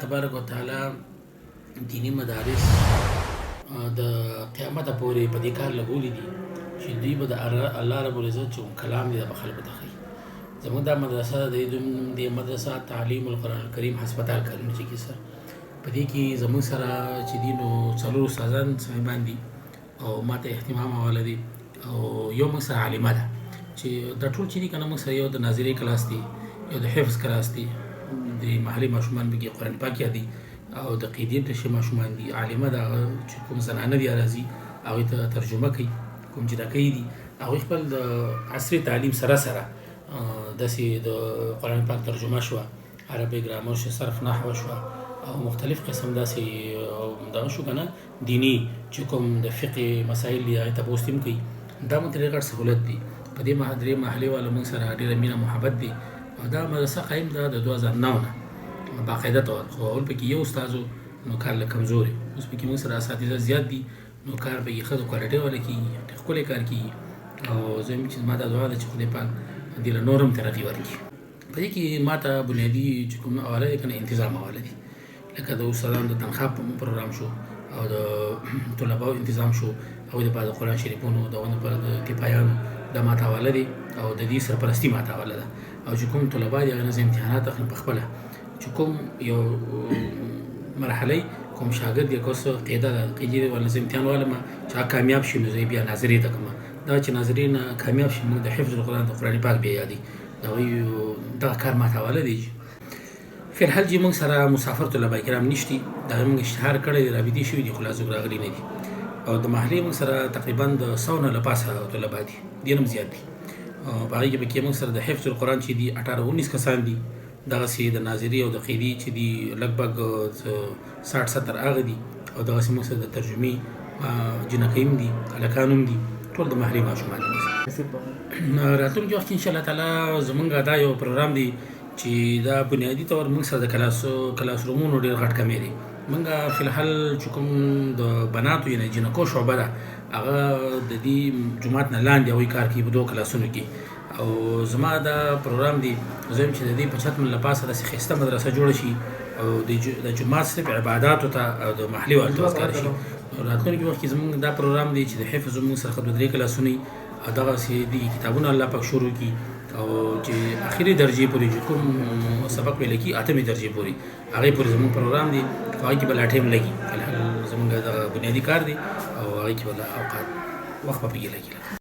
تبارک وتعالی دینی مدارس د قیامته پورې په دې کار لګولي دي چې دوی به د الله رب العزت چې کلام دی د خلکو ته ښیي. زموږ دا مدرسه د مدرسه تعلیم القرآن الکریم هسپتال کارونه چې کیسه په دې کې زموږ سره چې دي نو څلور استادان صاحبان دي او ماته اهتمام حواله دي او یو موږ سره عالمه ده چې دا ټول چې دي که نه موږ سره یو د ناظري کلاس دی، یو د حفظ کلاس دی، د محلي ماشومان پکې قرآن پاک یادي او د قیدې تشې ماشومان دي. عالمه ده چې کوم زنانه دي راځي هغوی ته ترجمه کوي، کوم جنکۍ دي هغوی خپل د عصري تعلیم سره سره داسې د قرآن پاک ترجمه شوه، عربي ګرامر شو، صرف نحوه شوه او مختلف قسم داسې دغه شو که نه دیني چې کوم د فقې مسایل دي هغې ته بوست هم کوي. دا مو ترې غټ سهولت دی. په دې درې محلې والا موږ سره ډېره مینه محبت دی او دا مدرسه قایم ده د 2009 نه باقاعده طور، خو اول پکې یو استاد و نو کار لږ کمزوري، اوس پکې موږ سره اساتذه زیات دي نو کار پکې ښه د کوالټۍ والا کېږي، ښکلی کار کېږي او زه یم چې زما دا دعا ده چې خدای پاک دې له نور هم ترقي ورکړي. په دې کې ما ته بنیادي چې کوم حواله دی که نه انتظام حواله دي، لکه د استادانو د تنخواه پروګرام شو او د طلباو انتظام شو، هغوی دپاره د قرآن شریفونو د هغوی دپاره د تپایانو دا ما ته حواله دی او د دې سرپرستي ما ته حواله ده او چې کوم طلبا دي هغې نه زه امتحانات اخلم په خپله چې کوم یو مرحله کوم شاګرد یا کوم قاعده ده قاعدې والا زه امتحان والم چې هغه کامیاب شي نو زه بیا ناظري ته کوم، دا چې ناظري نه کامیاب شي موږ د حفظ القرآن د قرآن پاک بیا یادي د هغوی دغه کار ما ته حواله دی. فی الحال چې موږ سره مسافر طلبه کرام نشتي، دا موږ اشتهار کړی دی، رابطې شوي دي خو لا څوک راغلي نه دي او د محلې موږ سره تقریبا د 100 نه له پاسه طلبا دي، ډېر هم زیات دي. په هغې کې پکې موږ سره د حفظ القرآن چې دي 18-19 کسان دي، دغسې د ناظري او د قیدي چې دي لږ بږ 60-70 هغه دي او دغسې موږ سره د ترجمې جنکۍ هم دي، هلکان هم دي، ټول د محلي ماشومان دي. راتلونکي وخت کې انشاءالله تعالی زموږ دا یو پروګرام دی چې دا بنیادي طور موږ سره د کلاس رومونو ډېر غټ کمی دی. موږ فی الحال چې کوم د بناتو یعنې جنکو شعبه ده هغه د دې جومات نه لاندې هغوی کار کوي په 2 کلاسونو کې او زما دا پروګرام دی زه یم چې د دې په چت من له پاسه داسې ښایسته مدرسه جوړه شي او د جومات صرف عباداتو ته او د محلي والو ته وزګاره شي. راتلونکي وخت کې زموږ دا پروګرام دی چې د حفظ زموږ سره 2-3 کلاسونه او دغسې دي کتابونه الله پاک شروع کړي او چې آخري درجې پورې چې کوم سبق ویل کېږي 8مې درجې پورې هغې پورې زموږ پروګرام دی، خو هغې کې به لا ټایم لګي. فی الحال زموږ دغه بنیادي کار دی او هغې کې به لا اوقات وخت به پکې لګي.